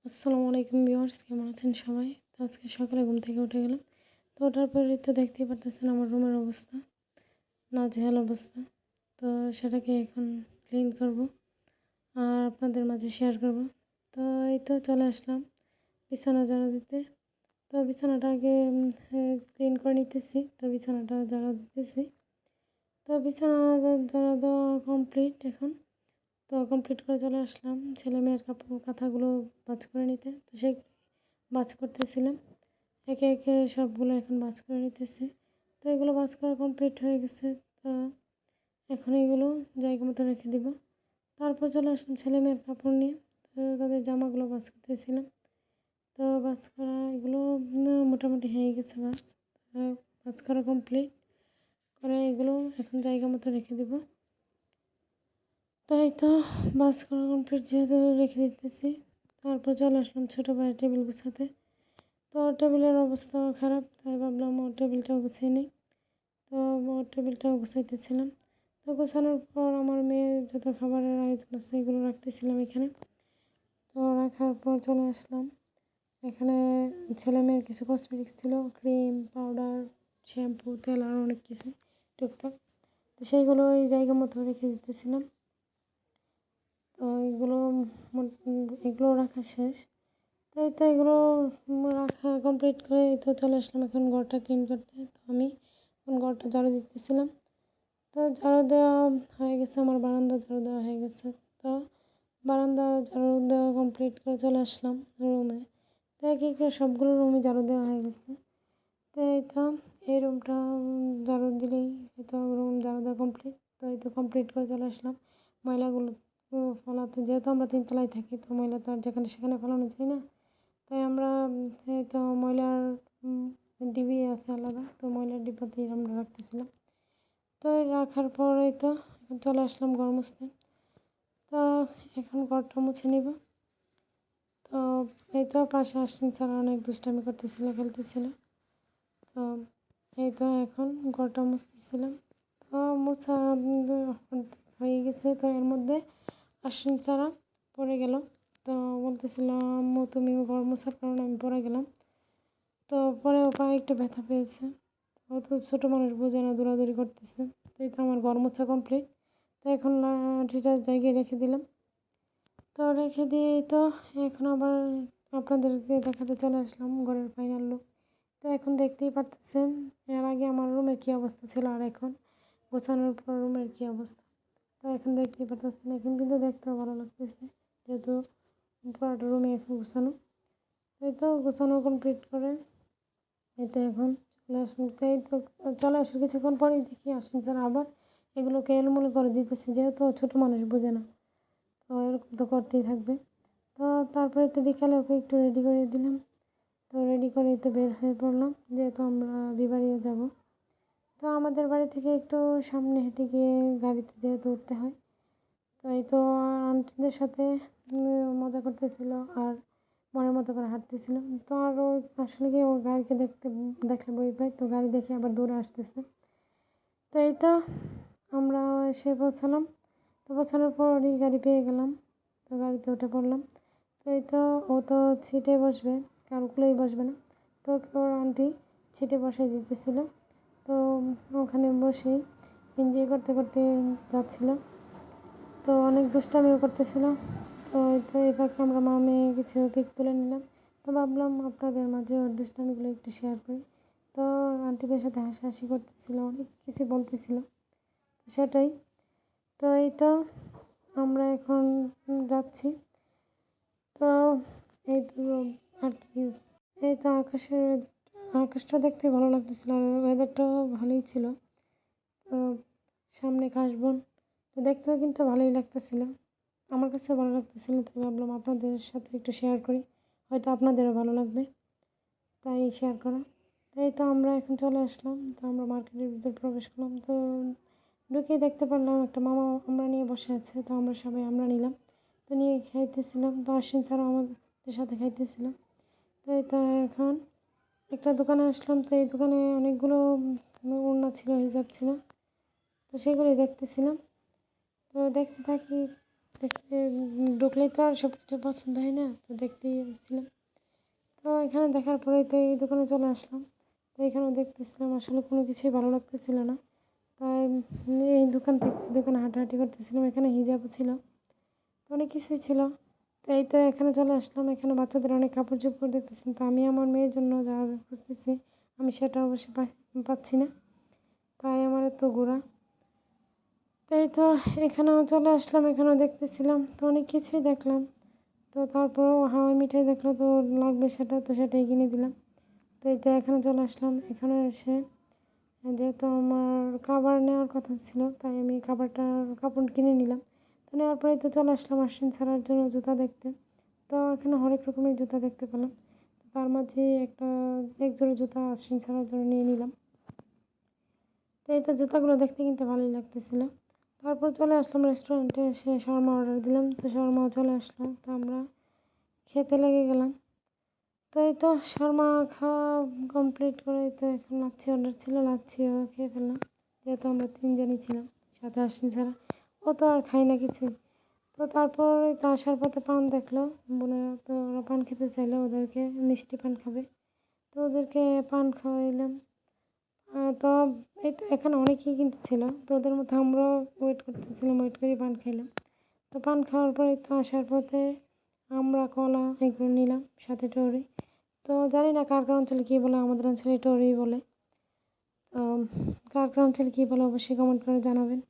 আসসালামু আলাইকুম ভিউয়ার্স, কেমন আছেন সবাই? তো আজকে সকালে ঘুম থেকে উঠে গেলাম। তো ওঠার পরে তো দেখতেই পারতেছেন আমার রুমের অবস্থা, নাজেহাল অবস্থা। তো সেটাকে এখন ক্লিন করব আর আপনাদের মাঝে শেয়ার করব। তো এই তো চলে আসলাম বিছানা ঝাড়ু দিতে। তো বিছানাটা আগে ক্লিন করে নিতেছি। তো বিছানাটা ঝাড়ু দিতেছি। তো বিছানা ঝাড়ু দেওয়া কমপ্লিট এখন। তো কমপ্লিট করে চলে আসলাম ছেলে মেয়ের কাপড় কাঁথাগুলো ভাঁজ করে নিতে। তো সেগুলো ভাঁজ করতেছিলাম। একে একে সবগুলো এখন ভাঁজ করে নিতেছি। তো এগুলো ভাঁজ করা কমপ্লিট হয়ে গেছে। তো এখন এগুলো জায়গা মতো রেখে দিব। তারপর চলে আসলাম ছেলে মেয়ের কাপড় নিয়ে। তো তাদের জামাগুলো ভাঁজ করতেছিলাম। তো ভাঁজ করা এগুলো মোটামুটি হয়ে গেছে ভাঁজ। তো ভাঁজ করা কমপ্লিট করে এগুলো এখন জায়গা মতো রেখে দিব। তাই তো ভাঁজ করা কমপ্লিট যেহেতু রেখে দিতেছি। তারপর চলে আসলাম ছোটো ভাইয়ের টেবিল গুছাতে। তো টেবিলের অবস্থাও খারাপ, তাই ভাবলাম ওর টেবিলটাও গুছিয়ে নিই। তো ওর টেবিলটাও গুছাইতেছিলাম। তো গোছানোর পর আমার মেয়ের যত খাবারের আয়োজন আছে এগুলো রাখতেছিলাম এখানে। তো রাখার পর চলে আসলাম এখানে ছেলে মেয়ের কিছু কসমেটিক্স ছিল, ক্রিম, পাউডার, শ্যাম্পু, তেল আর অনেক কিছু টুকটাক। তো সেইগুলো এই জায়গা মতো রেখে দিতেছিলাম। তো এগুলো রাখা শেষ। তাই তো এগুলো রাখা কমপ্লিট করে এই তো চলে আসলাম এখন ঘরটা ক্লিন করতে। তো আমি এখন ঘরটা ঝাড়ু দিতেছিলাম। তো ঝাড়ু দেওয়া হয়ে গেছে, আমার বারান্দা ঝাড়ু দেওয়া হয়ে গেছে। তো বারান্দা ঝাড়ু দেওয়া কমপ্লিট করে চলে আসলাম রুমে। তো একে একে সবগুলো রুমই ঝাড়ু দেওয়া হয়ে গেছে। তো এই তো এই রুমটা ঝাড়ু দিলেই হয়তো রুম ঝাড়ু দেওয়া কমপ্লিট। তো এই তো কমপ্লিট করে চলে আসলাম ময়লাগুলো ফেলাতে। যেহেতু আমরা তিনতলায় থাকি, তো ময়লা তো আর যেখানে সেখানে ফেলানো যায় না। তাই আমরা এই তো ময়লার ডিবি আছে আলাদা, তো ময়লার ডিব্বাতেই আমরা রাখতেছিলাম। তো রাখার পরেই তো এখন চলে আসলাম ঘর মুছতে। তো এখন ঘরটা মুছে নিব। তো এই তো পাশে আসছেন স্যার অনেক দুষ্টামি করতেছিল, খেলতেছিল। তো এই তো এখন ঘরটা মুছতেছিলাম। তো মোছা হয়ে গেছে। তো এর মধ্যে আশ্বিন ছাড়া পড়ে গেল। তো বলতেছিলাম আম্মু তুমি ঘর মোছার কারণে আমি পড়ে গেলাম। তো পরে ও পায়ে একটু ব্যথা পেয়েছে। ও তো ছোটো মানুষ বোঝে না, দৌড়াদৌড়ি করতেছে। তো এই তো আমার ঘর মোছা কমপ্লিট। তো এখন লাঠিটা জায়গায় রেখে দিলাম। তো রেখে দিয়েই তো এখন আবার আপনাদেরকে দেখাতে চলে আসলাম ঘরের ফাইনাল লুক। তো এখন দেখতেই পারতেছেন এর আগে আমার রুমের কী অবস্থা ছিল আর এখন গোছানোর পর রুমের কী অবস্থা। তো এখন দেখতেই পারতেছেন, এখন কিন্তু দেখতেও ভালো লাগতেছে যেহেতু পুরোটা রুমে এখন গোছানো। এই তো গোছানো কমপ্লিট করে এই তো এখন চলে আসুন। তো এই তো চলে আসুন কিছুক্ষণ পরেই দেখি আসুন স্যার আবার এগুলোকে এলোমেলো করে দিতেছে, যেহেতু ছোটো মানুষ বোঝে না। তো এরকম তো করতেই থাকবে। তো তারপরে তো বিকালে ওকে একটু রেডি করে দিলাম। তো রেডি করে তো বের হয়ে পড়লাম, যেহেতু আমরা বিবাড়িয়া যাব। তো আমাদের বাড়ি থেকে একটু সামনে হেঁটে গিয়ে গাড়িতে যেহেতু উঠতে হয়। তো এই তো আন্টিদের সাথে মজা করতেছিল আর মনের মতো করে হাঁটতেছিল। তো আর ও আসলে কি ওর গাড়িকে দেখলে ভয় পায়, তো গাড়ি দেখে আবার দৌড়ে আসতেছে। তো এই তো আমরা এসে পৌঁছালাম। তো পৌঁছানোর পরই গাড়ি পেয়ে গেলাম। তো গাড়িতে উঠে পড়লাম। তো এই তো ও তো সিটে বসবে, কারোগুলোই বসবে না। তো ওর আন্টি সিটে বসাই দিতেছিল। তো ওখানে বসেই এনজয় করতে করতে যাচ্ছিল। তো অনেক দুষ্টামিও করতেছিল। তো এই তো এই ফাঁকে আমরা মা মেয়ে কিছু পিক তুলে নিলাম। তো ভাবলাম আপনাদের মাঝে ওর দুষ্টামিগুলো একটু শেয়ার করি। তো আন্টিদের সাথে হাসাহাসি করতেছিল, অনেক কিছু বলতেছিল, তো সেটাই। তো এই তো আমরা এখন যাচ্ছি। তো এই তো আর কি, এই তো আকাশটা দেখতে ভালো লাগতেছিল আর ওয়েদারটাও ভালোই ছিল। তো সামনে কাশবন, তো দেখতেও কিন্তু ভালোই লাগতেছিল, আমার কাছেও ভালো লাগতেছিল। তো ভাবলাম আপনাদের সাথে একটু শেয়ার করি, হয়তো আপনাদেরও ভালো লাগবে, তাই শেয়ার করা। তাই তো আমরা এখন চলে আসলাম। তো আমরা মার্কেটের ভিতর প্রবেশ করলাম। তো ঢুকেই দেখতে পারলাম একটা মামা আমরা নিয়ে বসে আছে। তো আমরা সবাই আমরা নিলাম, তো নিয়ে খাইতেছিলাম। তো আশ্বিন ছাড়াও আমাদের সাথে খাইতেছিলাম। তো এই তো এখন একটা দোকানে আসলাম। তো এই দোকানে অনেকগুলো ওড়না ছিল, হিজাব ছিল, তো সেগুলোই দেখতেছিলাম। তো দেখতে থাকি দেখতে ঢুকলেই তো আর সব কিছু পছন্দ হয় না, তো দেখতেই আসছিলাম। তো এখানে দেখার পরেই তো এই দোকানে চলে আসলাম। তো এখানেও দেখতেছিলাম, আসলে কোনো কিছুই ভালো লাগতেছিল না। তাই এই দোকান থেকে ওই দোকানে হাঁটাহাঁটি করতেছিলাম। এখানে হিজাবও ছিল, তো অনেক কিছুই ছিল। তো এই তো এখানে চলে আসলাম। এখানে বাচ্চাদের অনেক কাপড় চোপড় দেখতেছেন। তো আমি আমার মেয়ের জন্য যা খুঁজতেছি, আমি সেটা অবশ্যই পাচ্ছি না, তাই আমার এত ঘোরা। তাই তো এখানেও চলে আসলাম, এখানেও দেখতেছিলাম, তো অনেক কিছুই দেখলাম। তো তারপরেও হাওয়াই মিঠাই দেখলো, তো লাগবে সেটা, তো সেটাই কিনে দিলাম। তো এই তো এখানে চলে আসলাম। এখানে এসে যেহেতু আমার খাবার নেওয়ার কথা ছিল, তাই আমি কাপড় কিনে নিলাম। তো নেওয়ার পরেই তো চলে আসলাম আশ্বিন ছাড়ার জন্য জুতা দেখতে। তো এখানে হরেক রকমের জুতা দেখতে পেলাম। তো তার মাঝে এক জোড়া জুতা আশ্বিন ছাড়ার জন্য নিয়ে নিলাম। তো এই তো জুতাগুলো দেখতে কিন্তু ভালোই লাগতেছিলো। তারপর চলে আসলাম রেস্টুরেন্টে, এসে শর্মা অর্ডার দিলাম। তো শর্মাও চলে আসলো, তো আমরা খেতে লেগে গেলাম। তো এই তো শর্মা খাওয়া কমপ্লিট করে তো এখন লাচ্ছি অর্ডার ছিল, লাচ্ছিও খেয়ে ফেললাম। যেহেতু আমরা তিনজনই ছিলাম, সাথে আশ্বিন ছাড়া, ও তো আর খাই না কিছুই। তো তারপর এই তো আসার পথে পান দেখলো বোনেরা, তো ওরা পান খেতে চাইলো, ওদেরকে মিষ্টি পান খাবে, তো ওদেরকে পান খাওয়াইলাম। তো এই তো এখানে অনেকেই কিন্তু ছিল, তো ওদের মধ্যে আমরাও ওয়েট করতেছিলাম, ওয়েট করে পান খাইলাম। তো পান খাওয়ার পরে তো আসার পথে আমরা কলা এগুলো নিলাম, সাথে টরি। তো জানি না কার অঞ্চলে কী বলে, আমাদের অঞ্চলে টরি বলে। তো কার অঞ্চলে কী বলে অবশ্যই কমেন্ট করে জানাবেন।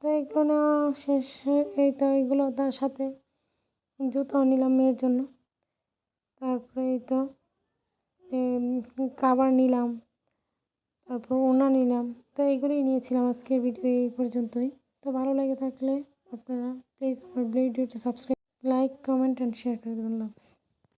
তো এগুলো নেওয়া শেষ, এই তো এগুলো তার সাথে জুতাও নিলাম মেয়ের জন্য। তারপরে এই তো খাবার নিলাম, তারপর ওড়না নিলাম। তো এইগুলোই নিয়েছিলাম। আজকে ভিডিও এই পর্যন্তই। তো ভালো লেগে থাকলে আপনারা প্লিজ আমার ভিডিওটা subscribe, like, comment and share করে দেবেন। লাভস।